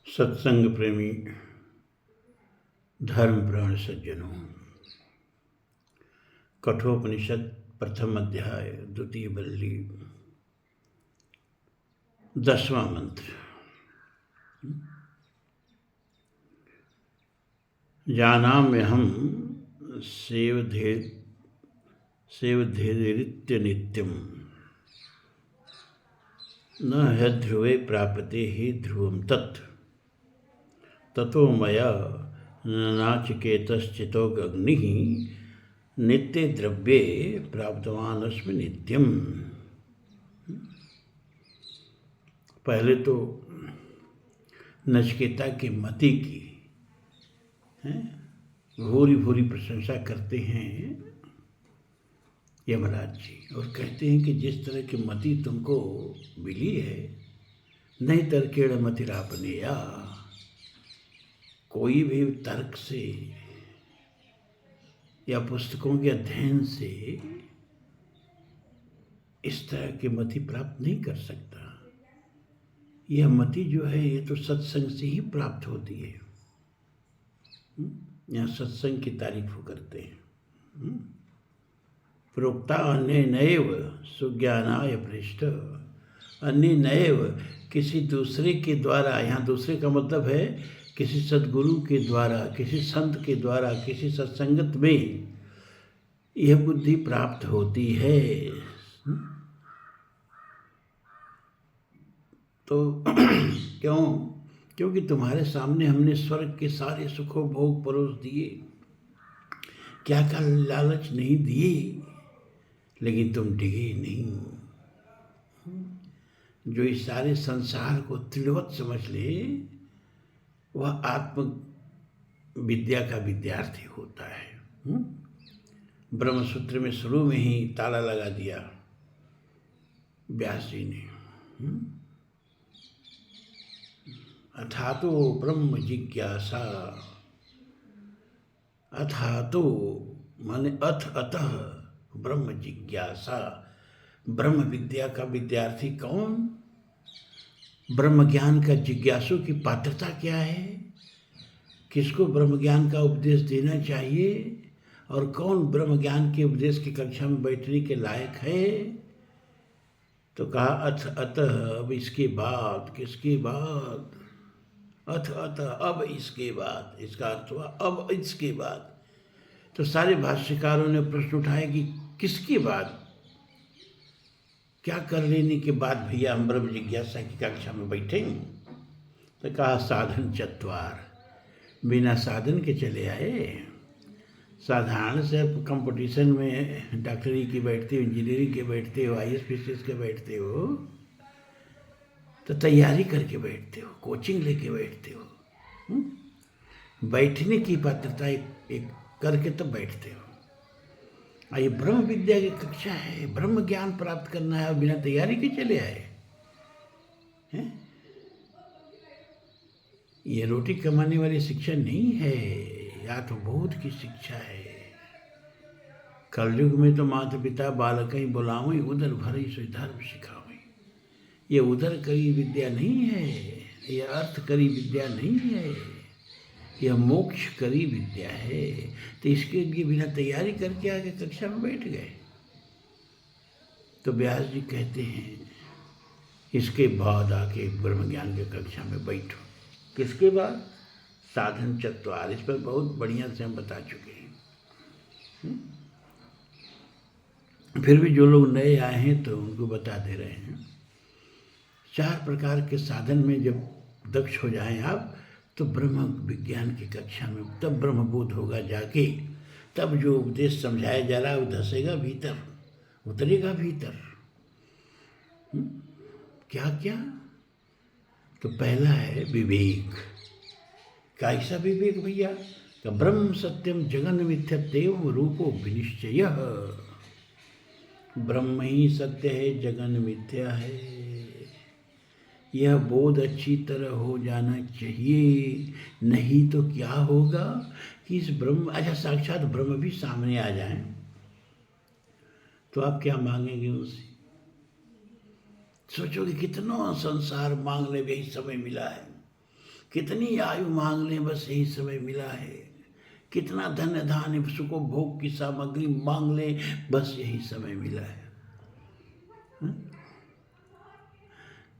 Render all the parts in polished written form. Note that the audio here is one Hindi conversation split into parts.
सत्संग प्रेमी धर्मप्राण सज्जनों, कठोपनिषद प्रथम अध्याय द्वितीय बल्ली 10वां मंत्र। जानाम्यहं सेवधेरित्य नित्यं न ह्यध्रुवे प्राप्यते हि ध्रुवं तत् ततो मया नाचिकेतश्चितोऽग्निः नित्ये द्रव्ये प्राप्तवानस्मि नित्यम। पहले तो नचिकेता की मति की भूरी भूरी प्रशंसा करते हैं यमराज जी, और कहते हैं कि जिस तरह की मति तुमको मिली है, नहीं तर्केण मतिरापनेया, कोई भी तर्क से या पुस्तकों के अध्ययन से इस तरह की मति प्राप्त नहीं कर सकता। यह मति जो है ये तो सत्संग से ही प्राप्त होती है। यहाँ सत्संग की तारीफ करते हैं। प्रोक्ता अन्य नैव सुज्ञानाय पृष्ठ, अन्य नैव किसी दूसरे के द्वारा, यहाँ दूसरे का मतलब है किसी सद्गुरु के द्वारा, किसी संत के द्वारा, किसी सत्संगत में यह बुद्धि प्राप्त होती है। तो क्योंकि तुम्हारे सामने हमने स्वर्ग के सारे सुखों भोग परोस दिए, क्या का लालच नहीं दिए, लेकिन तुम डिगे नहीं। जो इस सारे संसार को तृणवत समझ ले वह आत्म विद्या का विद्यार्थी होता है। ब्रह्मसूत्र में शुरू में ही ताला लगा दिया व्यास जी ने। अथातो ब्रह्म जिज्ञासा, अथातो माने अतः ब्रह्म जिज्ञासा। ब्रह्म विद्या का विद्यार्थी कौन? ब्रह्म ज्ञान का जिज्ञासु की पात्रता क्या है, किसको ब्रह्म ज्ञान का उपदेश देना चाहिए, और कौन ब्रह्म ज्ञान के उपदेश की कक्षा में बैठने के लायक है। तो कहा अतः, अब इसके बाद, किसके बाद? अतः अब इसके बाद, इसका अर्थ हुआ अब इसके बाद। तो सारे भाष्यकारों ने प्रश्न उठाए कि किसके बाद, क्या कर लेने के बाद भैया हम ब्रह्म जिज्ञासा की कक्षा में बैठेंगे। तो कहा साधन चत्वार, बिना साधन के चले आए। साधारण से कंपटीशन में डॉक्टरी की बैठते हो, इंजीनियरिंग के बैठते हो, IAS PCS के बैठते हो, तो तैयारी करके बैठते हो, कोचिंग लेके बैठते हो। बैठने की पात्रता एक करके तब बैठते हो। ये ब्रह्म विद्या की कक्षा है, ब्रह्म ज्ञान प्राप्त करना है और बिना तैयारी के चले आए हैं। ये रोटी कमाने वाली शिक्षा नहीं है, या तो बहुत की शिक्षा है। कलयुग में तो माता पिता बालक ही बुलावई, उधर भरी सो धर्म सिखावई। ये उधर करी विद्या नहीं है, यह अर्थ करी विद्या नहीं है, यह मोक्ष करी विद्या है। तो इसके लिए बिना तैयारी करके आके कक्षा में बैठ गए। तो व्यास जी कहते हैं इसके बाद आके ब्रह्म ज्ञान की कक्षा में बैठो। किसके बाद? साधन चत्वार। इस पर बहुत बढ़िया से हम बता चुके हैं। फिर भी जो लोग नए आए हैं तो उनको बता दे रहे हैं। 4 प्रकार के साधन में जब दक्ष हो जाएं आप, तो ब्रह्म विज्ञान की कक्षा में तब ब्रह्मबोध होगा जाके। तब जो उपदेश समझाया जा रहा है वो धसेगा भीतर, उतरेगा भीतर। क्या क्या? तो पहला है विवेक। कैसा विवेक भैया? कि ब्रह्म सत्यम जगन मिथ्यत्व रूपो विनिश्चयः। ब्रह्म ही सत्य है, जगन मिथ्या है। यह बोध अच्छी तरह हो जाना चाहिए, नहीं तो क्या होगा कि इस ब्रह्म, अच्छा साक्षात ब्रह्म भी सामने आ जाए तो आप क्या मांगेंगे उनसे? सोचो कि कितना संसार मांगने में ही समय मिला है, कितनी आयु मांग लें बस यही समय मिला है, कितना धन धान्य सुखो भोग की सामग्री मांग लें बस यही समय मिला है।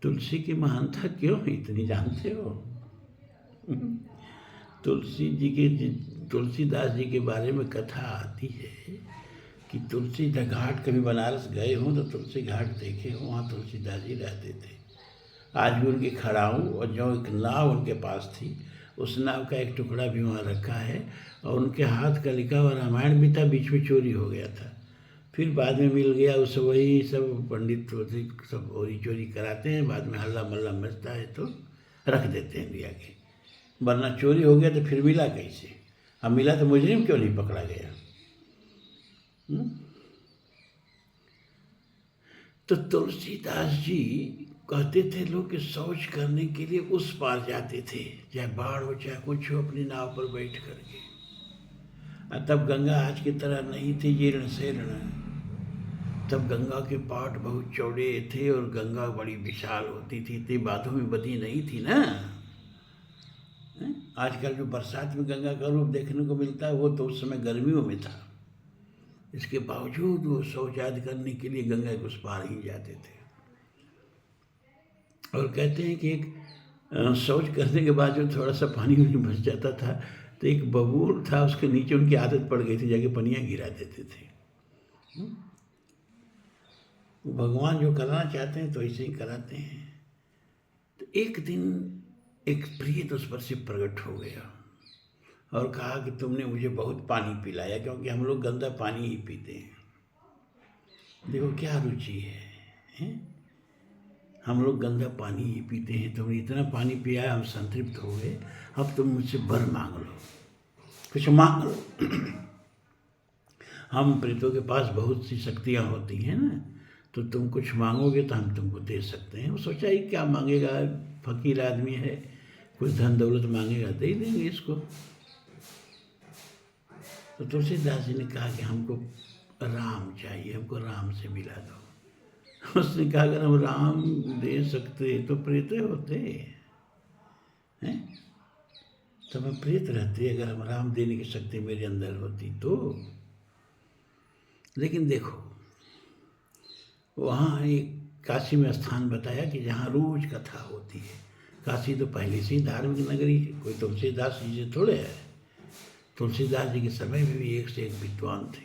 तुलसी की महानता क्यों इतनी जानते हो? तुलसीदास जी के बारे में कथा आती है कि तुलसी घाट, कभी बनारस गए हो तो तुलसी घाट देखे हो, वहाँ तुलसीदास जी रहते थे। आज भी उनकी खड़ाऊँ और जो एक नाव उनके पास थी, उस नाव का एक टुकड़ा भी वहाँ रखा है, और उनके हाथ का लिखा हुआ रामायण भी था, बीच में चोरी हो गया था, फिर बाद में मिल गया। उस वही सब पंडित सब चोरी चोरी कराते हैं, बाद में हल्ला मल्ला मचता है तो रख देते हैं लिया के, वरना चोरी हो गया तो फिर मिला कैसे? अब मिला तो मुजरिम क्यों नहीं पकड़ा गया? तो तुलसीदास जी कहते थे लोग कि शौच करने के लिए उस पार जाते थे, चाहे बाढ़ हो चाहे कुछ हो, अपनी नाव पर बैठ करके। तब गंगा आज की तरह नहीं थी जीर्ण शीर्ण, तब गंगा के पाट बहुत चौड़े थे और गंगा बड़ी विशाल होती थी, इतनी बातों में बदी नहीं थी ना। आजकल जो बरसात में गंगा का रूप देखने को मिलता है वो तो उस समय गर्मियों में था। इसके बावजूद वो शौच आदि करने के लिए गंगा के उस पार ही जाते थे। और कहते हैं कि एक शौच करने के बाद जो थोड़ा सा पानी उन्हें बच जाता था तो एक बबूल था, उसके नीचे उनकी आदत पड़ गई थी, जाके पनिया गिरा देते थे। भगवान जो करना चाहते हैं तो ऐसे ही कराते हैं। तो एक दिन एक प्रियत उस पर से प्रकट हो गया और कहा कि तुमने मुझे बहुत पानी पिलाया, क्योंकि हम लोग गंदा पानी ही पीते हैं। देखो क्या रुचि है? हम लोग गंदा पानी ही पीते हैं, तुमने इतना पानी पिया, हम संतृप्त हो गए, अब तुम मुझसे वर मांग लो, कुछ मांग लो। हम प्रेतों के पास बहुत सी शक्तियाँ होती हैं ना, तो तुम कुछ मांगोगे तो हम तुमको दे सकते हैं। वो सोचा ही क्या मांगेगा, फकीर आदमी है, कुछ धन दौलत मांगेगा दे देंगे इसको। तो तुलसीदास जी ने कहा कि हमको राम चाहिए, हमको राम से मिला दो। उसने कहा अगर हम राम दे सकते तो प्रेत होते हैं, तो हम प्रेत रहते अगर हम राम देने की शक्ति मेरे अंदर होती तो। लेकिन देखो वहाँ एक काशी में स्थान बताया कि जहाँ रोज कथा होती है। काशी तो पहले से ही धार्मिक नगरी है, कोई तुलसीदास जी से थोड़े है। तुलसीदास जी के समय में भी एक से एक विद्वान थे,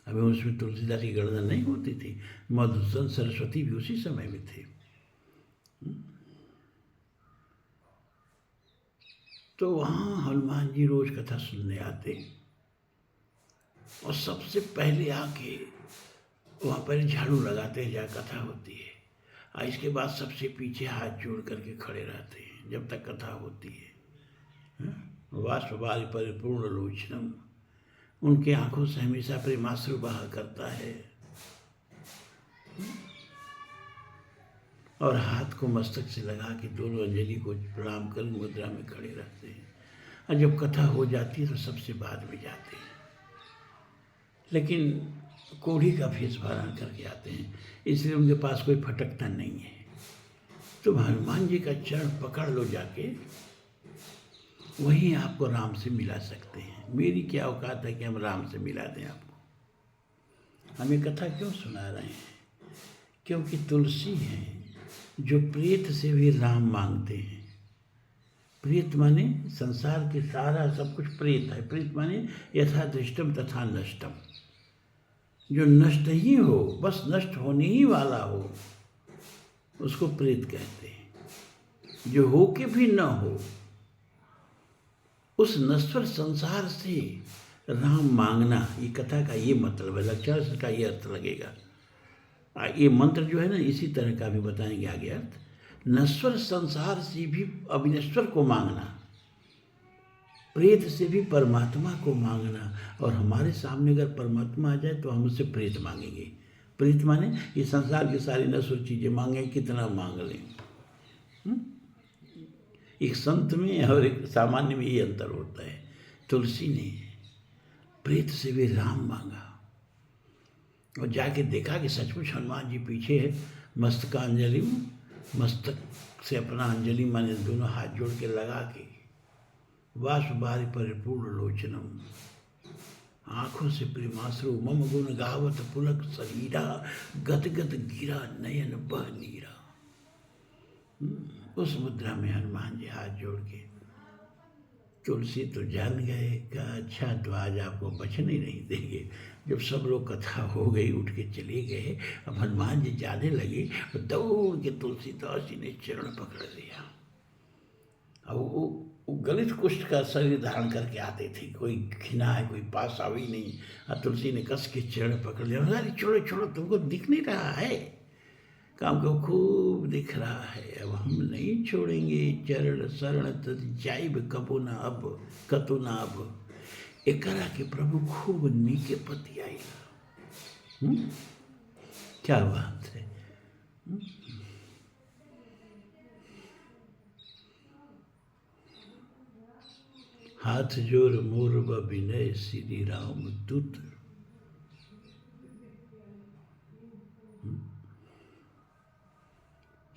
अभी उसमें तुलसीदास की गणना नहीं होती थी। मधुसूदन सरस्वती भी उसी समय में थे। तो वहाँ हनुमान जी रोज कथा सुनने आते और सबसे पहले आके वहाँ पर झाड़ू लगाते हैं जहाँ कथा होती है, और इसके बाद सबसे पीछे हाथ जोड़ करके खड़े रहते हैं जब तक कथा होती है। वाष्पवारि परिपूर्ण लोचनम, उनके आंखों से हमेशा प्रेमाश्रु बहा करता है, और हाथ को मस्तक से लगा के दोनों अंजलि को प्रणाम कर मुद्रा में खड़े रहते हैं। और जब कथा हो जाती है तो सबसे बाद में जाते हैं, लेकिन कोढ़ी का भेष धारण करके आते हैं, इसलिए उनके पास कोई फटकता नहीं है। तो हनुमान जी का चरण पकड़ लो जाके, वहीं आपको राम से मिला सकते हैं। मेरी क्या औकात है कि हम राम से मिला दें आपको? हम ये कथा क्यों सुना रहे हैं? क्योंकि तुलसी हैं जो प्रेत से भी राम मांगते हैं। प्रेत माने संसार के सारा सब कुछ प्रेत है। प्रेत माने यथा दृष्टम तथा नष्टम, जो नष्ट ही हो, बस नष्ट होने ही वाला हो, उसको प्रेत कहते हैं। जो हो के भी न हो, उस नश्वर संसार से राम मांगना, ये कथा का ये मतलब है। लक्षण का ये अर्थ लगेगा। ये मंत्र जो है ना, इसी तरह का भी बताएंगे आगे अर्थ। नश्वर संसार से भी अविनश्वर को मांगना, प्रेत से भी परमात्मा को मांगना, और हमारे सामने अगर परमात्मा आ जाए तो हम उससे प्रेत मांगेंगे। प्रेत माने ये संसार की सारी नश्वर चीज़ें मांगे, कितना मांग लें। एक संत में और एक सामान्य में ये अंतर होता है। तुलसी ने प्रेत से भी राम मांगा और जाके देखा कि सचमुच हनुमान जी पीछे है, मस्तकांजलि मस्तक से अपना अंजलि माने दोनों हाथ जोड़ के लगा के, वाष्पवारि परिपूर्ण लोचनम, आंखों से प्रेमाश्रु मम गुण गावत पुलक शरीरा, गद गद गिरा नयन बह नीरा। उस मुद्रा में हनुमान जी हाथ जोड़ के, तुलसी तो जान गए कि अच्छा तो आज आपको बचने ही नहीं देंगे। जब सब लोग कथा हो गई उठ के चले गए, अब हनुमान जी जाने लगे तो दौड़ के तुलसीदास जी ने चरण पकड़ लिया। अब वो गलित कुष्ठ का शरीर धारण करके आते थे, कोई घिना है कोई पास आ ही नहीं। और तुलसी ने कस के चरण पकड़ लिया, अरे छोड़ो छोड़ो, तुमको दिख नहीं रहा है, काम को खूब दिख रहा है, अब हम नहीं छोड़ेंगे। चरण शरण तज जाइब कबो ना अब कतो ना अब, एकरा के प्रभु खूब नीके पति आएगा। क्या बात है। हाथ जोर मोर विनय श्री राम दूत,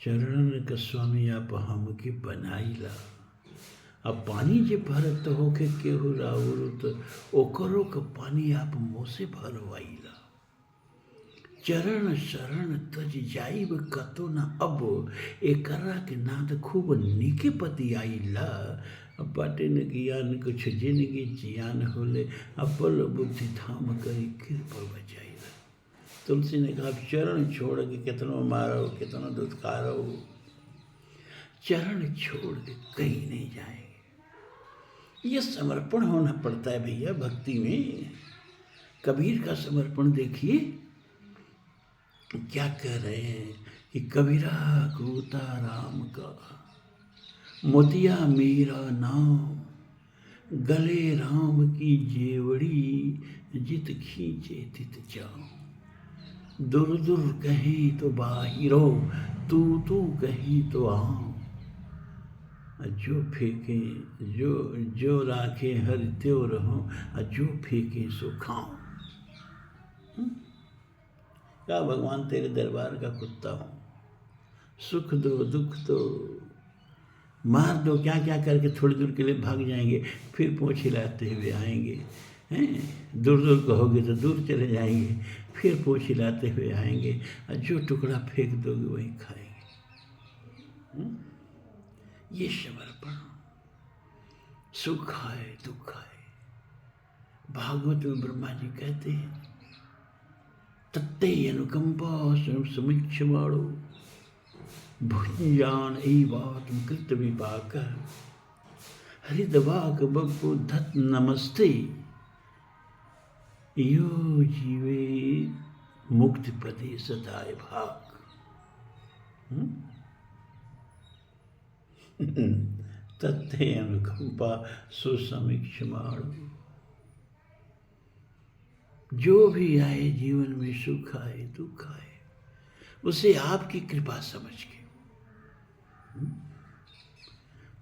चरण का स्वामी आप हमके बनाईला। अब पानी जे भरत होके केहू राउर, ओकरो का पानी आप मुँह से भरवाईला। चरण शरण तज जाइब कतो न अब, एकरा के नाद खूब नीके पति आईला। अब बाटे न ज्ञान कुछ जिनगी जियान होले, अपल बुद्धि धाम करी कृपा बचाईला। तुलसी ने कहा चरण छोड़ के कितनों मारो कितनों दुत्कारो, चरण छोड़ के कहीं नहीं जाएंगे। ये समर्पण होना पड़ता है भैया भक्ति में। कबीर का समर्पण देखिए क्या कह रहे हैं कि कबीरा गोता राम का, मोतिया मेरा नाम, गले राम की जेवड़ी, जित खींचे तित जाऊं। दूर दूर कहीं तो बाहिरो, तू तू कहीं तो आऊं। जो फेंके जो राखे हर त्यों रहो, जो फेंके सो खाऊं। क्या भगवान तेरे दरबार का कुत्ता हूँ, सुख दो दुख दो, मार दो, क्या क्या करके थोड़ी दूर के लिए भाग जाएंगे, फिर पूँछ हिलाते हुए आएंगे। हैं दूर दूर कहोगे तो दूर चले जाएंगे, फिर पूँछ हिलाते हुए आएंगे, और जो टुकड़ा फेंक दोगे वही खाएंगे। ये समर्पण, सुख आए दुख आए। भागवत में ब्रह्मा जी कहते हैं तत्ते अनुकंपा समीक्षमाणो, भुंजान एवात्म कृत विपाक, हरिदवाक बब्बु धत नमस्ते, यो जीवे मुक्ति पदे सदाय भाग। तत्ते अनुकंपा सुसमीक्षमाणो, जो भी आए जीवन में सुख आए दुख आए, उसे आपकी कृपा समझ के,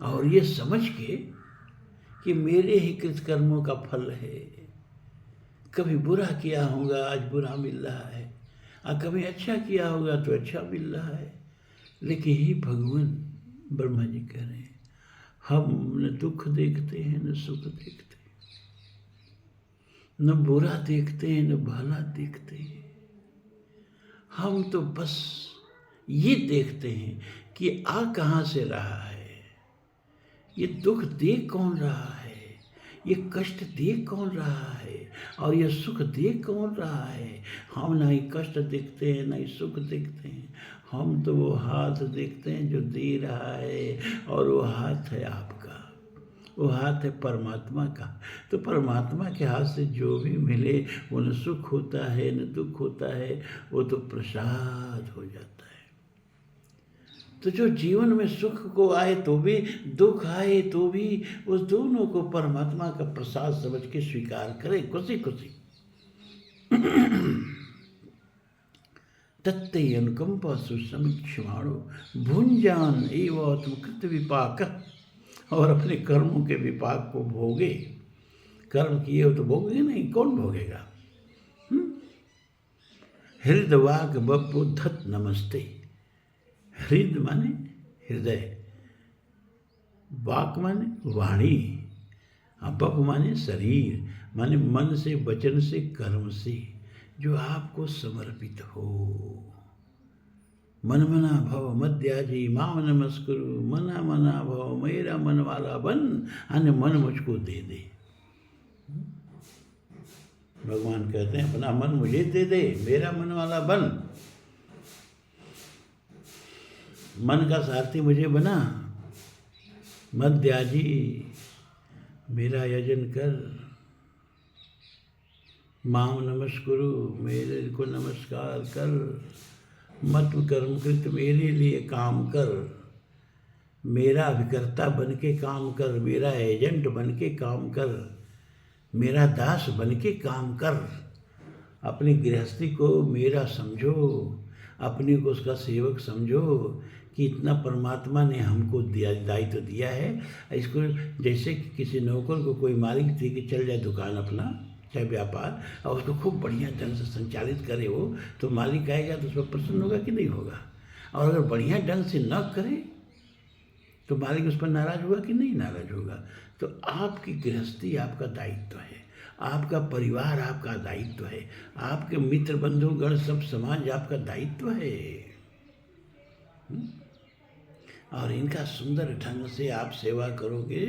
और ये समझ के कि मेरे ही कृत कर्मों का फल है। कभी बुरा किया होगा आज बुरा मिल रहा है, और कभी अच्छा किया होगा तो अच्छा मिल रहा है। लेकिन ही भगवान ब्रह्मा जी कह रहे हैं हम न दुख देखते हैं न सुख देखते हैं, न बुरा देखते हैं न भला देखते हैं। हम तो बस ये देखते हैं कि आ कहाँ से रहा है, ये दुख देख कौन रहा है, ये कष्ट देख कौन रहा है, और ये सुख देख कौन रहा है। हम ना ही कष्ट देखते हैं ना ही सुख देखते हैं, हम तो वो हाथ देखते हैं जो दे रहा है, और वो हाथ है आपका, वो हाथ है परमात्मा का। तो परमात्मा के हाथ से जो भी मिले वो न सुख होता है न दुख होता है, वो तो प्रसाद हो जाता है। तो जो जीवन में सुख को आए तो भी दुख आए तो भी उस दोनों को परमात्मा का प्रसाद समझ के स्वीकार करे खुशी खुशी। तत्ते अनुकंपा सुसमीक्षमाणो, भुंजान एवं कृत विपाक, और अपने कर्मों के विपाक को भोगे। कर्म किए हो तो भोगेंगे नहीं, कौन भोगेगा। हृदवाक बब्बु धत नमस्ते, हृद माने हृदय, वाक माने वाणी, अपप माने शरीर, माने मन से, वचन से, कर्म से जो आपको समर्पित हो। मन मना भव मध्याजी माम नमस्कुरु, मना मना भव मेरा मन वाला बन, अन्य मन मुझको दे दे। भगवान कहते हैं अपना मन मुझे दे दे, मेरा मन वाला बन, मन का सारथी मुझे बना। मध्याजी मेरा यजन कर, माम नमस्कुरु मेरे को नमस्कार कर, मत कर्मकृत मेरे लिए काम कर, मेरा अभिकर्ता बन के काम कर, मेरा एजेंट बन के काम कर, मेरा दास बन के काम कर। अपनी गृहस्थी को मेरा समझो, अपने को उसका सेवक समझो कि इतना परमात्मा ने हमको दिया, दायित्व दिया है। इसको जैसे कि किसी नौकर को कोई मालिक थी कि चल जाए दुकान अपना चाहे व्यापार, और उसको खूब बढ़िया ढंग से संचालित करे वो, तो मालिक आएगा तो उस पर प्रसन्न होगा कि नहीं होगा। और अगर बढ़िया ढंग से न करे तो मालिक उस पर नाराज होगा कि नहीं नाराज होगा। तो आपकी गृहस्थी आपका दायित्व है, आपका परिवार आपका दायित्व है, आपके मित्र बंधुगण सब समाज आपका दायित्व है। और इनका सुंदर ढंग से आप सेवा करोगे,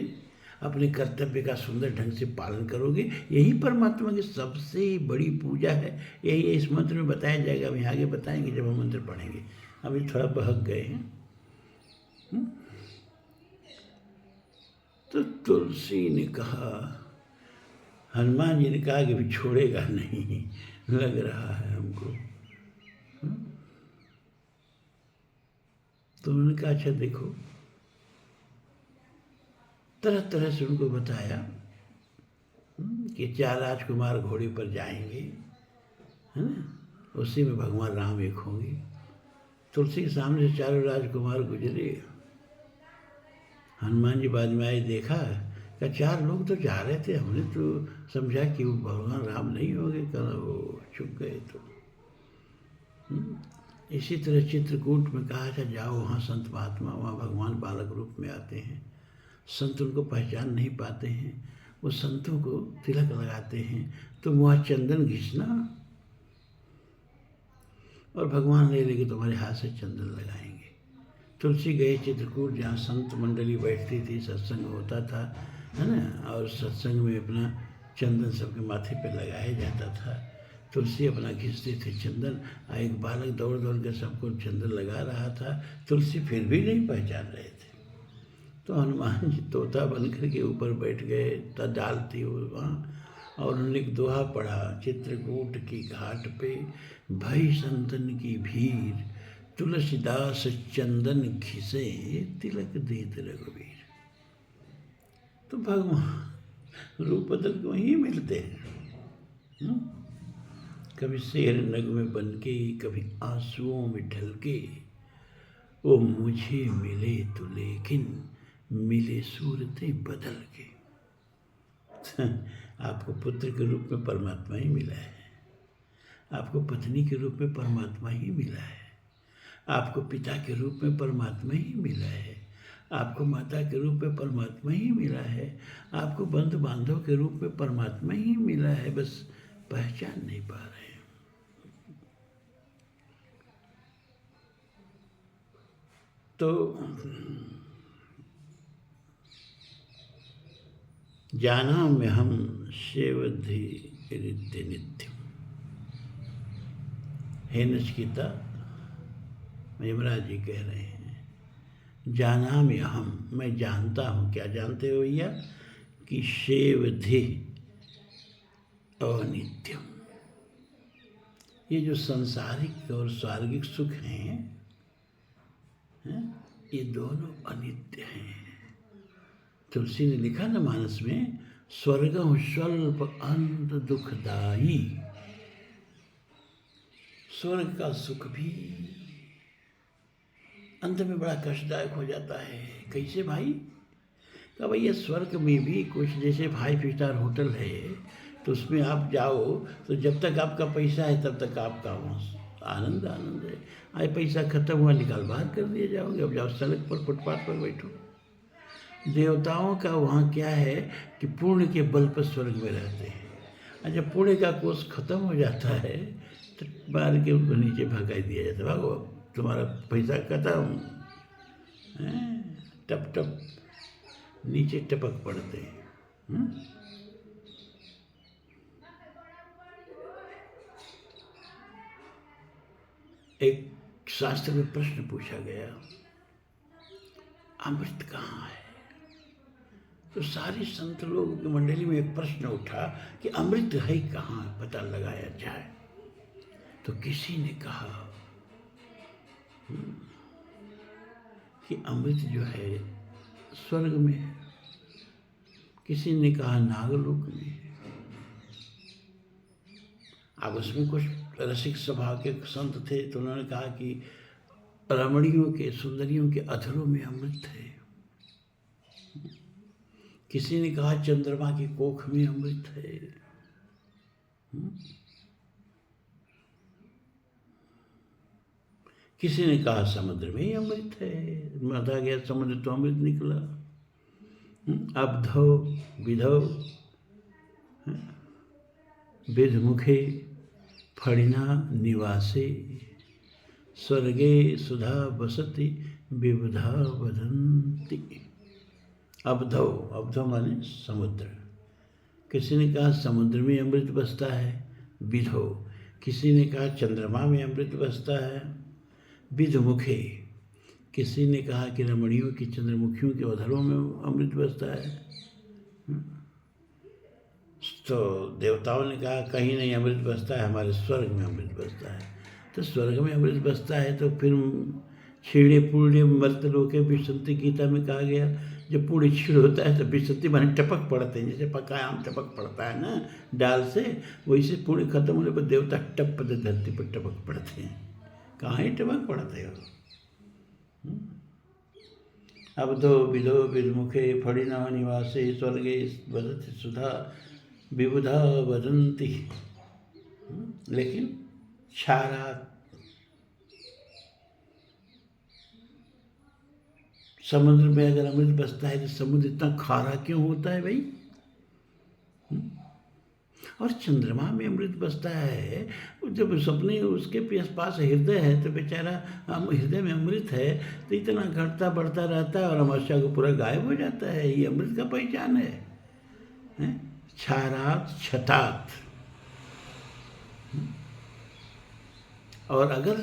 अपने कर्तव्य का सुंदर ढंग से पालन करोगे, यही परमात्मा की सबसे बड़ी पूजा है। यही इस मंत्र में बताया जाएगा, अभी आगे बताएंगे जब हम मंत्र पढ़ेंगे। अभी थोड़ा बहक गए हैं। तो तुलसी ने कहा, हनुमान जी ने कहा कि भी छोड़ेगा नहीं, लग रहा है हमको। तो उन्होंने कहा अच्छा देखो, तरह तरह से उनको बताया कि 4 राजकुमार घोड़े पर जाएंगे, है ना, उसी में भगवान राम एक होंगे। तुलसी के सामने से 4 राजकुमार गुजरे। हनुमान जी बाद में आए, देखा क्या 4 लोग तो जा रहे थे, हमने तो समझा कि वो भगवान राम नहीं होंगे, कल वो छुप गए। तो इसी तरह चित्रकूट में कहा था जाओ, वहाँ संत महात्मा, वहाँ भगवान बालक रूप में आते हैं, संत उनको पहचान नहीं पाते हैं, वो संतों को तिलक लगाते हैं, तो वहाँ चंदन घिसना और भगवान ले लेके तुम्हारे हाथ से चंदन लगाएंगे। तुलसी गए चित्रकूट, जहाँ संत मंडली बैठती थी, सत्संग होता था, है ना, और सत्संग में अपना चंदन सबके माथे पे लगाया जाता था। तुलसी अपना घिसते थे चंदन, एक बालक दौड़ दौड़ कर सबको चंदन लगा रहा था। तुलसी फिर भी नहीं पहचान रहे थे। तो हनुमान जी तोता बन कर के ऊपर बैठ गए, डाल थी वहाँ, और उन्होंने एक दोहा पढ़ा, चित्रकूट की घाट पे भई संतन की भीड़, तुलसीदास चंदन घिसे, तिलक देत रघुवीर। तो भगवान रूप बदल के वहीं मिलते हैं। कभी शेर नग में बन के, कभी आंसुओं में ढल के, वो मुझे मिले तो लेकिन मिले सूरतें बदल के। आपको पुत्र के रूप में परमात्मा ही मिला है, आपको पत्नी के रूप में परमात्मा ही मिला है, आपको पिता के रूप में परमात्मा ही मिला है, आपको माता के रूप में परमात्मा ही मिला है, आपको बंधु बांधव के रूप में परमात्मा ही मिला है, बस पहचान नहीं पा रहे। तो जाना में हम शिवधि रिद्ध नित्यम। हे नचिकेता, यमराज जी कह रहे हैं, जाना में हम, मैं जानता हूँ। क्या जानते हो भैया? कि शिवधि अनित्यम। ये जो सांसारिक और स्वर्गिक सुख हैं, ये दोनों अनित्य हैं। तुलसी ने लिखा ना मानस में, स्वर्गम स्वल्प अंत दुखदाई। स्वर्ग का सुख भी अंत में बड़ा कष्टदायक हो जाता है। कैसे भाई? कहा भैया स्वर्ग में भी कुछ, जैसे 5 स्टार होटल है, तो उसमें आप जाओ तो जब तक आपका पैसा है तब तक आपका वहाँ आनंद आनंद है। आज पैसा खत्म हुआ, निकाल बाहर कर दिए जाओगे, अब जाओ सड़क पर फुटपाथ पर बैठो। देवताओं का वहाँ क्या है कि पुण्य के बल पर स्वर्ग में रहते हैं, और जब पुण्य का कोष खत्म हो जाता है तो मार के उनको नीचे भगा दिया जाता है, भागो तुम्हारा पैसा खत्म। टप टप नीचे टपक पड़ते हैं। एक शास्त्र में प्रश्न पूछा गया, अमृत कहाँ है? तो सारी संत लोगों की मंडली में एक प्रश्न उठा कि अमृत है कहाँ, पता लगाया जाए। तो किसी ने कहा कि अमृत जो है स्वर्ग में है, किसी ने कहा नागलोक में है। अब उसमें कुछ रसिक स्वभाव के संत थे तो उन्होंने कहा कि रमणियों के, सुंदरियों के अधरों में अमृत है। किसी ने कहा चंद्रमा की कोख में अमृत है। किसी ने कहा समुद्र में ही अमृत है, मथा गया समुद्र तो अमृत निकला। अब्धौ विधौ विधमुखे फणिना निवासे स्वर्गे सुधा बसति विबुधा वदन्ति। अब्धौ, अब्धौ माने समुद्र। किसी ने कहा समुद्र में अमृत बसता है। विधौ, किसी ने कहा चंद्रमा में अमृत बसता है। विधमुखे, किसी ने कहा कि रमणियों की, चंद्रमुखियों के अधरों में अमृत बसता है। तो देवताओं ने कहा कहीं नहीं अमृत बसता है, हमारे स्वर्ग में अमृत बसता है। तो स्वर्ग में अमृत बसता है तो फिर क्षीणे पूर्णे मर्त लोके विसंति, गीता में कहा गया जब पूर्ण क्षीण होता है तो विसंति माने टपक पड़ते हैं, जैसे पका आम टपक पड़ता है ना डाल से, वैसे पूर्ण खत्म होने पर देवता टप धरती पर टपक पड़ते हैं। कहाँ ही टपक पड़ते हो? अब्धो विधो विधमुखे फणिना निवासे स्वर्गे वदति सुधा विबुधा वदन्ति। लेकिन क्षारा, समुद्र में अगर अमृत बसता है तो समुद्र इतना खारा क्यों होता है भाई? और चंद्रमा में अमृत बसता है, जब सपने उसके पास हृदय है तो बेचारा हृदय में अमृत है तो इतना घटता बढ़ता रहता है और अमावस्या को पूरा गायब हो जाता है। ये अमृत का पहचान है। क्षारात क्षतात। और अगर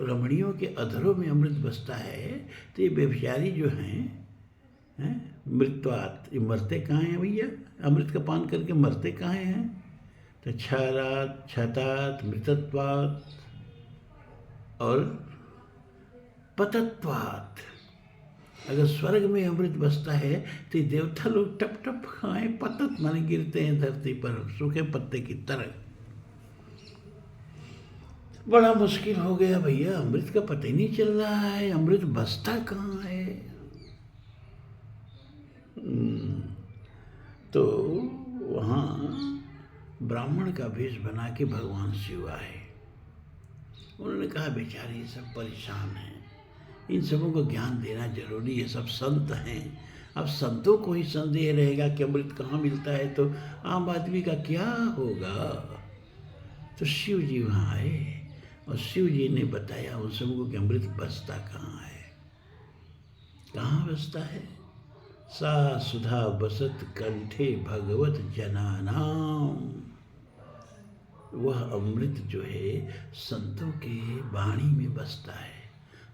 रमणियों के अधरों में अमृत बसता है तो ये व्यभिचारी जो हैं मृत्वात, ये मरते कहाँ हैं भैया? अमृत का पान करके मरते कहाँ हैं? तो क्षारात क्षतात मृतत्वात और पतत्वात। अगर स्वर्ग में अमृत बसता है तो देवता लोग टप टप खाएं, पतत माने गिरते हैं धरती पर सूखे पत्ते की तरह। बड़ा मुश्किल हो गया भैया, अमृत का पता ही नहीं चल रहा है, अमृत बसता कहाँ है? तो वहाँ ब्राह्मण का वेश बना के भगवान शिव आए। उन्होंने कहा बेचारे ये सब परेशान हैं, इन सबों को ज्ञान देना जरूरी है, सब संत हैं। अब संतों को ही संदेह रहेगा कि अमृत कहाँ मिलता है तो आम आदमी का क्या होगा? तो शिव जी वहाँ आए और शिव जी ने बताया उन सबको कि अमृत बसता कहाँ है। कहाँ बसता है? सा सुधा बसत कंठे भगवत जनानाम। वह अमृत जो है संतों के वाणी में बसता है,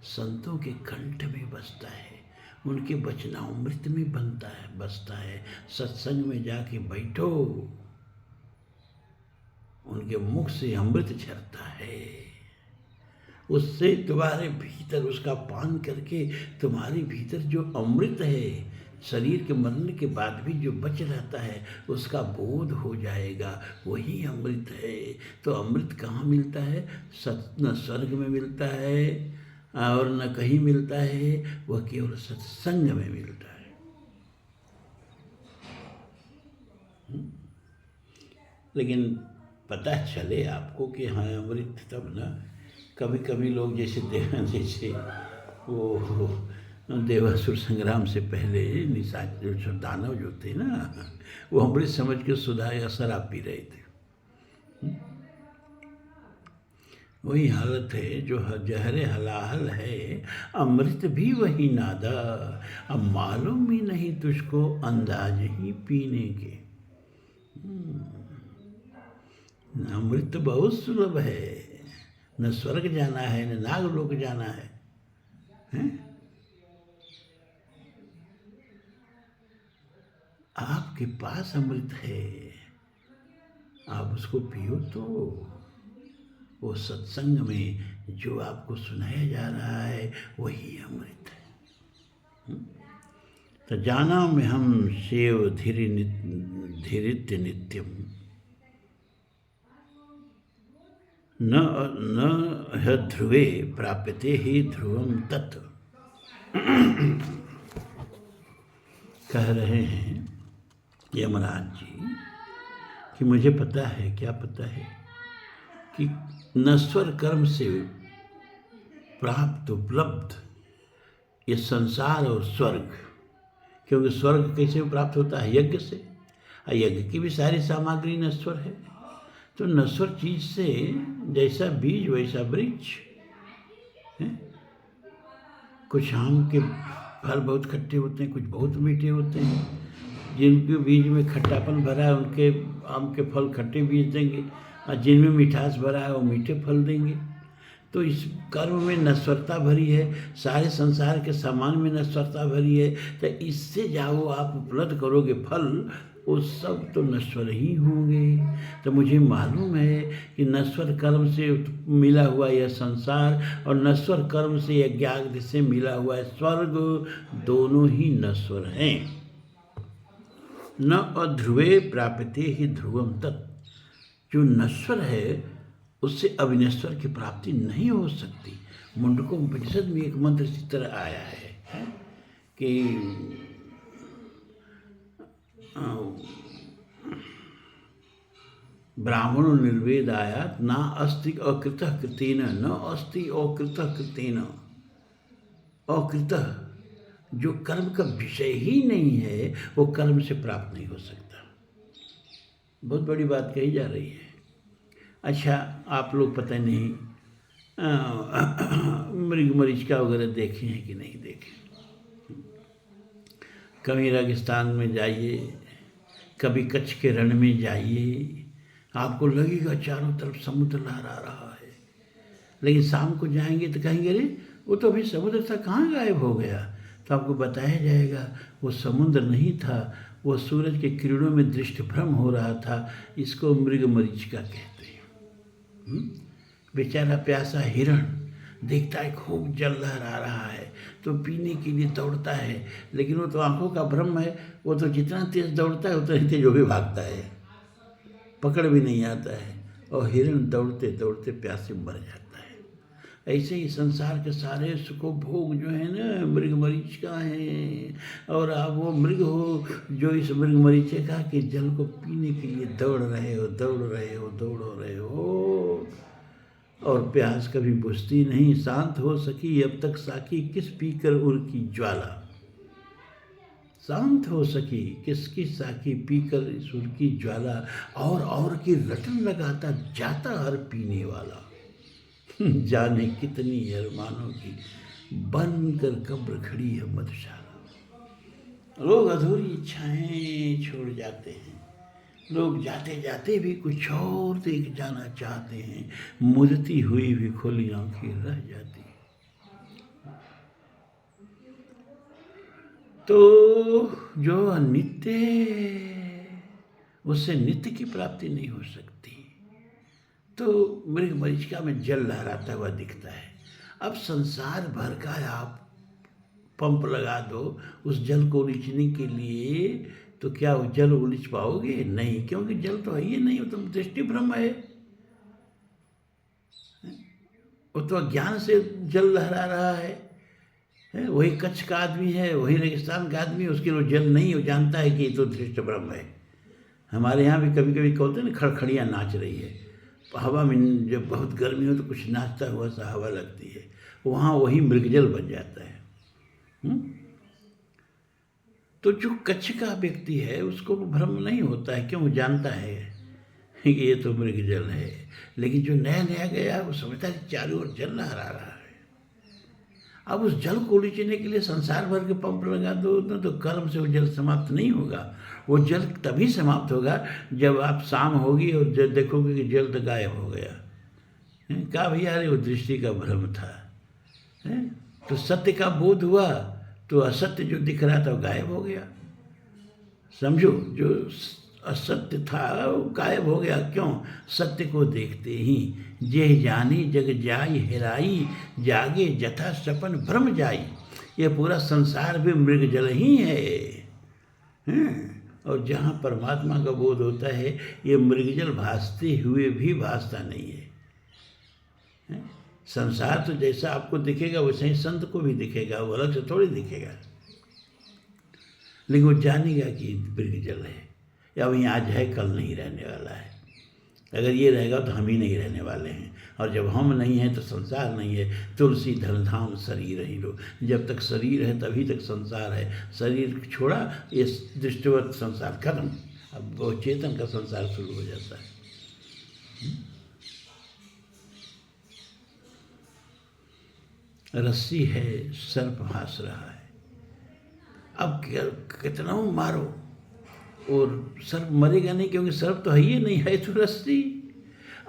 संतों के कंठ में बसता है, उनके वचनामृत में बनता है, बसता है। सत्संग में जाके बैठो, उनके मुख से अमृत झरता है, उससे तुम्हारे भीतर, उसका पान करके तुम्हारे भीतर जो अमृत है, शरीर के मरने के बाद भी जो बच रहता है उसका बोध हो जाएगा, वही अमृत है। तो अमृत कहाँ मिलता है? न स्वर्ग में मिलता है और न कहीं मिलता है, वह केवल सत्संग में मिलता है। लेकिन पता चले आपको कि हाँ अमृत, तब ना कभी कभी लोग जैसे वो देवासुर संग्राम से पहले निशाचर जो दानव जो थे ना, वो अमृत समझ के सुधा या शराब पी रहे थे। वही हालत है जो जहरे हलाहल है, अमृत भी वही नादा, अब मालूम भी नहीं तुझको अंदाज ही पीने के। अमृत बहुत सुलभ है, न स्वर्ग जाना है न नागलोक जाना है, हैं? आपके पास अमृत है, आप उसको पियो। तो वो सत्संग में जो आपको सुनाया जा रहा है वही अमृत है। तो जाना में हम शिव धीरित्य नित्यम, न ह ध्रुवे प्राप्यते ही ध्रुवम तत्। कह रहे हैं यमराज जी कि मुझे पता है, क्या पता है, कि नश्वर कर्म से प्राप्त उपलब्ध ये संसार और स्वर्ग, क्योंकि स्वर्ग कैसे प्राप्त होता है? यज्ञ से, और यज्ञ की भी सारी सामग्री नश्वर है। तो नश्वर चीज से जैसा बीज वैसा वृक्ष है। कुछ आम के फल बहुत खट्टे होते हैं, कुछ बहुत मीठे होते हैं। जिनके बीज में खट्टापन भरा है उनके आम के फल खट्टे बीज देंगे, और जिनमें मिठास भरा है वो मीठे फल देंगे। तो इस कर्म में नश्वरता भरी है, सारे संसार के सामान में नश्वरता भरी है। तो इससे जाओ आप उपलब्ध करोगे फल, वो सब तो नश्वर ही होंगे। तो मुझे मालूम है कि नश्वर कर्म से मिला हुआ यह संसार और नश्वर कर्म से यज्ञ से मिला हुआ स्वर्ग, दोनों ही नश्वर हैं। न अध्रुवे प्राप्यते ही ध्रुवम तत्, जो नश्वर है उससे अविनश्वर की प्राप्ति नहीं हो सकती। मुंडको उपनिषद में एक मंत्र इसी तरह आया है कि ब्राह्मणो निर्वेदायात ना अस्ति अकृतः कृतेन, न अस्ति अकृतः कृतेन। अकृतः जो कर्म का विषय ही नहीं है वो कर्म से प्राप्त नहीं हो सकता। बहुत बड़ी बात कही जा रही है। अच्छा, आप लोग पता नहीं मृग मरीचिका वगैरह देखे हैं कि नहीं देखे? कभी रेगिस्तान में जाइए, कभी कच्छ के रण में जाइए, आपको लगेगा चारों तरफ समुद्र लहरा रहा है। लेकिन शाम को जाएंगे तो कहेंगे अरे वो तो अभी समुद्र था, कहाँ गायब हो गया? तो आपको बताया जाएगा वो समुद्र नहीं था, वो सूरज के किरणों में दृष्टि भ्रम हो रहा था। इसको मृग मरीचिका कहते हैं। बेचारा प्यासा हिरण देखता है खूब जल लहरा रहा है तो पीने के लिए दौड़ता है, लेकिन वो तो आंखों का भ्रम है। वो तो जितना तेज दौड़ता है उतना ही तेज वो भी भागता है, पकड़ भी नहीं आता है, और हिरण दौड़ते दौड़ते प्यासे मर जाता है। ऐसे ही संसार के सारे सुख भोग जो है ना मृग मरीचिका हैं, और आप वो मृग हो जो इस मृग मरीचिका के जल को पीने के लिए दौड़ रहे हो, दौड़ रहे हो, दौड़ रहे हो, और प्यास कभी बुझती नहीं। शांत हो सकी अब तक साकी, किस पीकर उर की ज्वाला। शांत हो सकी किसकी साकी पीकर सुर की ज्वाला, और की रटन लगाता जाता हर पीने वाला। जाने कितनी अरमानों की बन कर कब्र खड़ी है मधुशाला। लोग अधूरी इच्छाएं छोड़ जाते हैं, लोग जाते जाते भी कुछ और देख जाना चाहते हैं। मुदती हुई भी खुली आंखें रह जाती। तो जो अनित्य उससे नित्य की प्राप्ति नहीं हो सकती। तो मृग मरीचिका में जल लहराता हुआ दिखता है। अब संसार भर का आप पंप लगा दो उस जल को उलीचने के लिए, तो क्या वो जल उलीच पाओगे? नहीं, क्योंकि जल तो है ही नहीं, वो तो दृष्टि भ्रम है। वो तो अज्ञान से जल लहरा रहा है। वही कच्छ का आदमी है, वही रेगिस्तान का आदमी, उसके लिए जल नहीं, वो जानता है कि ये तो दृष्टि भ्रम है। हमारे यहाँ भी कभी कभी बोलते हैं ना खड़खड़ियाँ नाच रही है, हवा में जब बहुत गर्मी हो तो कुछ नाचता हुआ सा हवा लगती है, वहाँ वही मृगजल बन जाता है। तो जो कच्छ का व्यक्ति है उसको भ्रम नहीं होता है, क्यों? वो जानता है कि ये तो मृगजल है। लेकिन जो नया नया गया वो समझता है चारों ओर जल लहरा रहा है। अब उस जल को उलीचने के लिए संसार भर के पंप लगा दो तो कर्म से वो जल समाप्त नहीं होगा। वो जल तभी समाप्त होगा जब आप शाम होगी और जब देखोगे कि जल तो गायब हो गया। कहा भैया अरे वो दृष्टि का भ्रम था। तो सत्य का बोध हुआ तो असत्य जो दिख रहा था वो गायब हो गया। समझो, जो असत्य था वो गायब हो गया। क्यों? सत्य को देखते ही जेह जानी जग जाई हेराई, जागे जथा सपन भ्रम जाई। ये पूरा संसार भी मृगजल ही है। और जहाँ परमात्मा का बोध होता है ये मृगजल भासते हुए भी भासता नहीं है। संसार तो जैसा आपको दिखेगा वैसे ही संत को भी दिखेगा, वो अलग से थोड़ी दिखेगा। लेकिन वो जानेगा कि मृगजल है, या वहीं आज है कल नहीं रहने वाला है। अगर ये रहेगा तो हम ही नहीं रहने वाले हैं, और जब हम नहीं हैं तो संसार नहीं है। तुलसी धनधाम शरीर ही लो, जब तक शरीर है तभी तक संसार है। शरीर छोड़ा ये दृष्टिवत संसार खत्म, अब वो चेतन का संसार शुरू हो जाता है। रस्सी है, सर्प भास रहा है। अब कितना मारो और सर्प मरेगा नहीं, क्योंकि सर्प तो है ही नहीं, है तो रस्सी।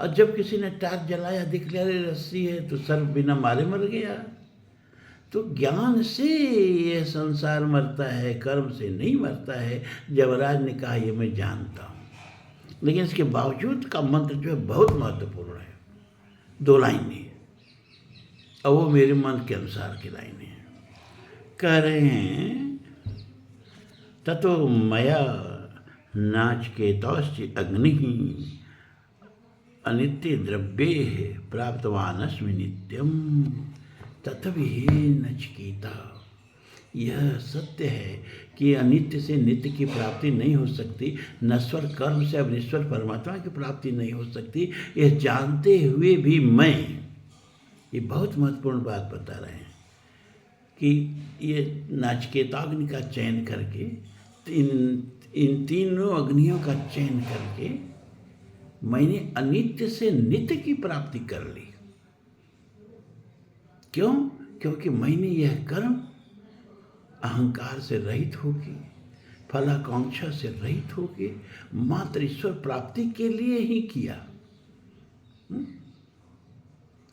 और जब किसी ने टार्च जलाया दिख लिया अरे रस्सी है, तो सर्प बिना मारे मर गया। तो ज्ञान से यह संसार मरता है, कर्म से नहीं मरता है। जबराज ने कहा ये मैं जानता हूँ, लेकिन इसके बावजूद का मंत्र जो है बहुत महत्वपूर्ण है। 2 लाइन है और वो मेरे मन के अनुसार की लाइन है। कह रहे हैं ततो मया नाचिकेतश्च अग्नि अनित्य द्रव्ये प्राप्तवानस्मि नित्यम तथापि नचिकेता। यह सत्य है कि अनित्य से नित्य की प्राप्ति नहीं हो सकती, नश्वर कर्म से अब ईश्वर परमात्मा की प्राप्ति नहीं हो सकती। यह जानते हुए भी मैं, ये बहुत महत्वपूर्ण बात बता रहे हैं कि ये नाचिकेताग्नि का चयन करके इन तीनों अग्नियों का चयन करके मैंने अनित्य से नित्य की प्राप्ति कर ली। क्यों? क्योंकि मैंने यह कर्म अहंकार से रहित होके, फलाकांक्षा से रहित होके मात्र ईश्वर प्राप्ति के लिए ही किया।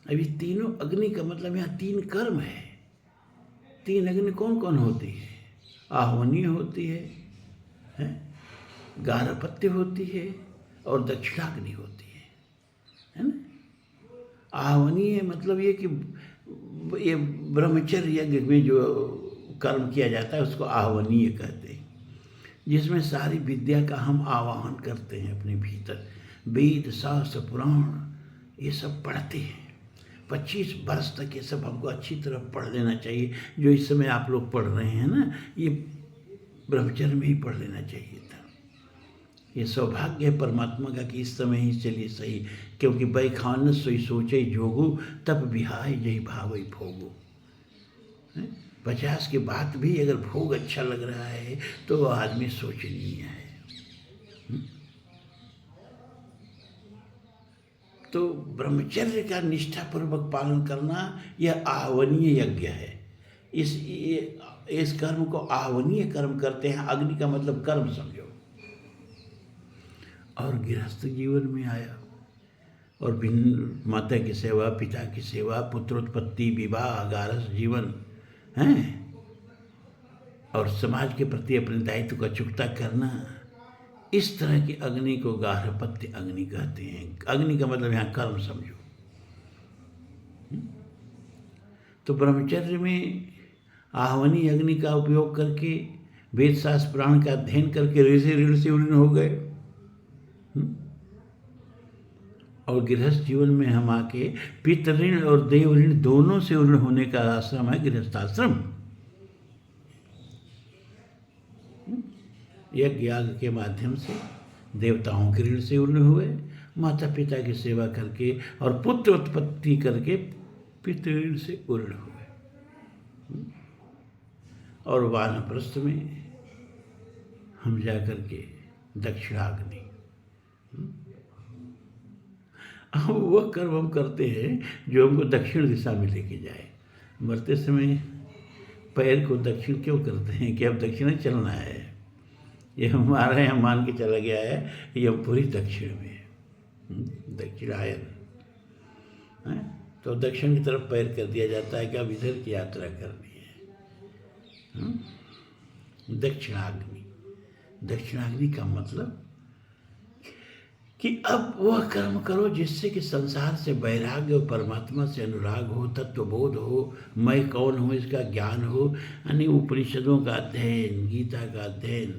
अभी तीनों अग्नि का मतलब यहाँ 3 कर्म है। 3 अग्नि कौन कौन होती है? आह्वनीय होती है, गारहपत्य होती है और दक्षिणाग्नि होती है ना। आह्वनीय मतलब ये कि ये ब्रह्मचर्य यज्ञ में जो कर्म किया जाता है उसको आह्वनीय कहते हैं, जिसमें सारी विद्या का हम आवाहन करते हैं अपने भीतर। वेद शास्त्र पुराण ये सब पढ़ते हैं। 25 वर्ष तक ये सब हमको अच्छी तरह पढ़ लेना चाहिए। जो इस समय आप लोग पढ़ रहे हैं ना, ये ब्रह्मचर्य में ही पढ़ लेना चाहिए था। ये सौभाग्य है परमात्मा का कि इस समय ही चलिए सही, क्योंकि बैखान सोई सोचे जोगो तब बिहाय जय भावई भोगो। 50 के बाद भी अगर भोग अच्छा लग रहा है तो आदमी सोचनीय है। तो ब्रह्मचर्य का निष्ठापूर्वक पालन करना यह आह्वनीय यज्ञ है। इस कर्म को आह्वनीय कर्म कहते हैं। अग्नि का मतलब कर्म समझो। और गृहस्थ जीवन में आया और भिन्न माता की सेवा, पिता की सेवा, पुत्रोत्पत्ति, विवाह, गारस जीवन हैं, और समाज के प्रति अपने दायित्व का चुकता करना। इस तरह की अग्नि को गार्हपत्य अग्नि कहते हैं। अग्नि का मतलब यहाँ कर्म समझो। तो ब्रह्मचर्य में आह्वनीय अग्नि का उपयोग करके वेद शास्त्र पुराण का अध्ययन करके ऋण से उर्ण हो गए। और गृहस्थ जीवन में हम आके पितृ ऋण और देव ऋण दोनों से उर्ण होने का आश्रम है गृहस्थाश्रम। यज्ञ याग के माध्यम से देवताओं के ऋण से उर्ण हुए माता पिता की सेवा करके और पुत्र उत्पत्ति करके पितृ से पूर्ण हो गए। और वानप्रस्थ में हम जाकर के दक्षिणाग्नि, अब वह कर्म हम करते हैं जो हमको दक्षिण दिशा में लेके जाए। मरते समय पैर को दक्षिण क्यों करते हैं कि अब दक्षिण चलना है, ये हमारा यहाँ मान के चला गया है, ये हम पूरी दक्षिण में है, दक्षिणायन है, तो दक्षिण की तरफ पैर कर दिया जाता है कि अब इधर की यात्रा करनी है। दक्षिणाग्नि, दक्षिणाग्नि का मतलब कि अब वह कर्म करो जिससे कि संसार से वैराग्य और परमात्मा से अनुराग हो, तत्वबोध हो, मैं कौन हूँ इसका ज्ञान हो, यानी उपनिषदों का अध्ययन, गीता का अध्ययन,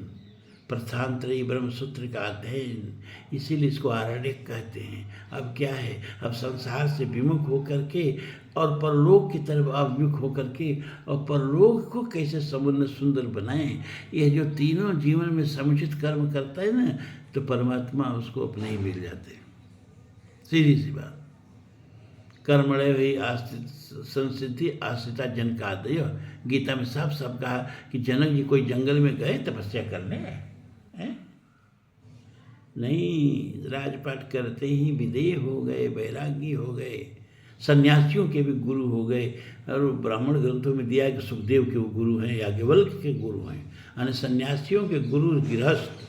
प्रस्थानत्रयी ब्रह्मसूत्र का अध्ययन, इसीलिए इसको आरण्यक कहते हैं। अब क्या है, अब संसार से विमुख होकर के और परलोक की तरफ अभिमुख होकर के और परलोक को कैसे समुन्न सुंदर बनाएं, यह जो तीनों जीवन में समुचित कर्म करता है ना, तो परमात्मा उसको अपने ही मिल जाते हैं। सीधी सी बात, कर्मणे वही आस्थित संसिद्धि आश्रिता जनकादय, गीता में साफ साफ कहा कि जनक जी कोई जंगल में गए तपस्या करने हैं? नहीं, राजपाट करते ही विदेह हो गए, वैरागी हो गए, सन्यासियों के भी गुरु हो गए। और ब्राह्मण ग्रंथों में दिया है कि सुखदेव के वो गुरु हैं, याज्ञवल्क्य के गुरु हैं, यानी सन्यासियों के गुरु गृहस्थ,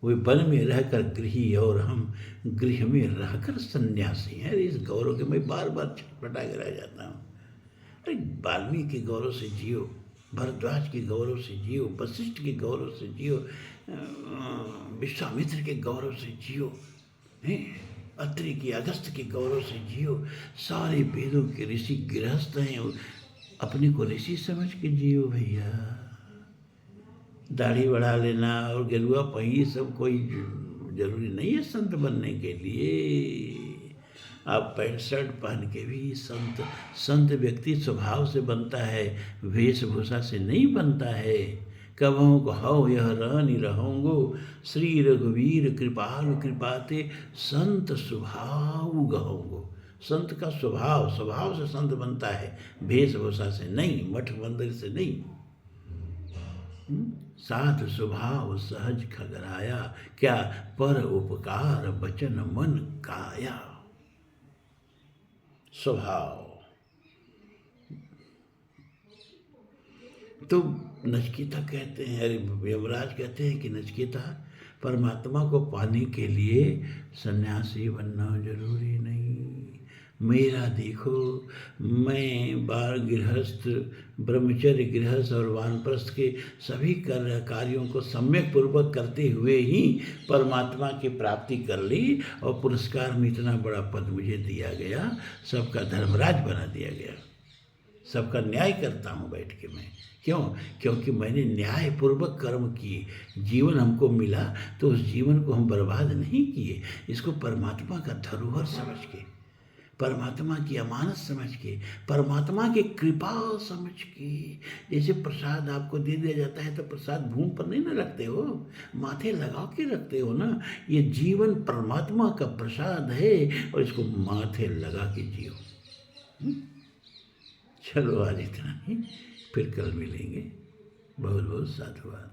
वे वन में रहकर गृही और हम गृह में रहकर सन्यासी हैं। इस गौरव के मैं बार बार छटपटा के रह जाता हूँ। अरे वाल्मीकि के गौरव से जियो, भरद्वाज के गौरव से जियो, वशिष्ठ के गौरव से जियो, विश्वामित्र के गौरव से जियो, अत्रि की अगस्त के गौरव से जियो। सारे वेदों के ऋषि गृहस्थ हैं, अपने को ऋषि समझ के जियो भैया। दाढ़ी बढ़ा लेना और गेरुआ पहिए सब कोई जरूरी नहीं है संत बनने के लिए। आप पैंट शर्ट पहन के भी संत व्यक्ति स्वभाव से बनता है, वेशभूषा से नहीं बनता है। कबहु कहो यह रहनि रहूँगो, श्री रघुवीर कृपाल कृपाते संत स्वभाव गहूँगो। संत का स्वभाव से संत बनता है, वेशभूषा से नहीं, मठ मंदिर से नहीं। साध स्वभाव सहज खगराया, क्या पर उपकार बचन मन काया। स्वभाव तो नचिकेता कहते हैं, अरे यमराज कहते हैं कि नचिकेता, परमात्मा को पाने के लिए सन्यासी बनना जरूरी नहीं। मेरा देखो, मैं बाल गृहस्थ, ब्रह्मचर्य गृहस्थ और वानप्रस्थ के सभी कार्यों को सम्यक पूर्वक करते हुए ही परमात्मा की प्राप्ति कर ली और पुरस्कार में इतना बड़ा पद मुझे दिया गया, सबका धर्मराज बना दिया गया, सबका न्याय करता हूँ बैठ के मैं। क्यों? क्योंकि मैंने न्याय पूर्वक कर्म किए, जीवन हमको मिला तो उस जीवन को हम बर्बाद नहीं किए, इसको परमात्मा का धरोहर समझ के, परमात्मा की अमानत समझ के, परमात्मा की कृपा समझ के। जैसे प्रसाद आपको दे दिया जाता है तो प्रसाद भूमि पर नहीं ना रखते हो, माथे लगा के रखते हो ना। ये जीवन परमात्मा का प्रसाद है और इसको माथे लगा के जियो। चलो आज इतना ही, फिर कल मिलेंगे। बहुत बहुत साधुवाद।